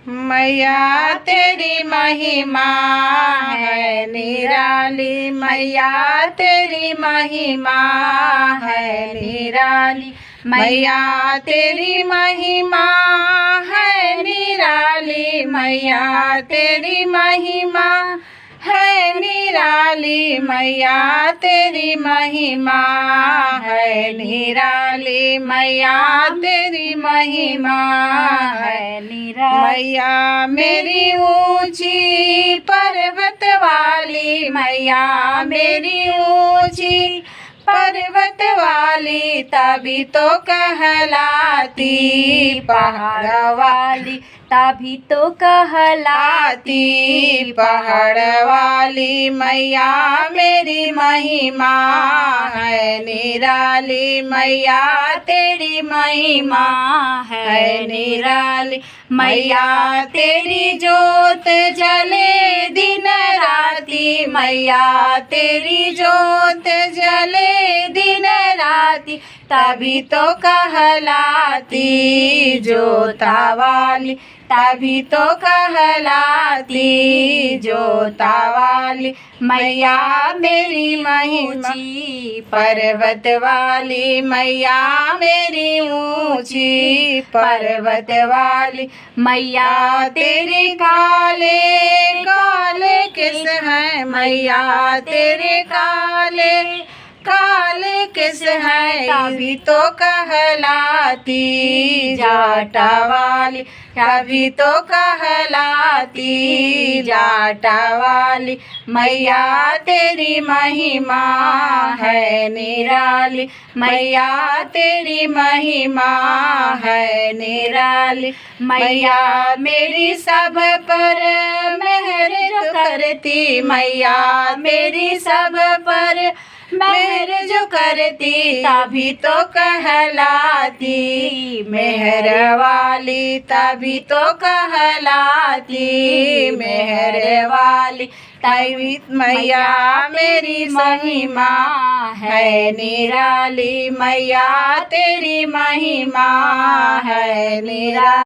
मैया तेरी महिमा है निराली, मैया तेरी महिमा है निराली, मैया तेरी महिमा है निराली, मैया तेरी महिमा है निराली, मैया तेरी महिमा है निराली, मैया तेरी महिमा है निराली। मैया मेरी ऊंची पर्वत वाली, मैया मेरी ऊंची पर्वत वाली, तभी तो कहलाती पहाड़ वाली, तभी तो कहलाती पहाड़ वाली। मैया मेरी महिमा है निराली, मैया तेरी महिमा है निराली, मैया तेरी जोत जले दिन राती, मैया तेरी जोत जले दिन राती, तभी तो कहलाती जोता वाली, तभी तो कहलाती जोता वाली। मैया मेरी ऊंची पर्वत वाली, मैया मेरी ऊंची पर्वत वाली, मैया तेरे काले काले किस हैं, मैया तेरे काले काले किस है, तभी तो कहलाती जाटा वाली, तभी तो कहलाती जाटा वाली। मैया तेरी महिमा है निराली, मैया तेरी महिमा है निराली, मैया मेरी सब पर मेहर जो करती, मैया मेरी सब पर मेहर जो करती, तभी तो कहलाती मेहर वाली, तभी तो कहलाती मेहर वाली। तभी मैया मेरी महिमा है निराली, मैया तेरी महिमा है निराली।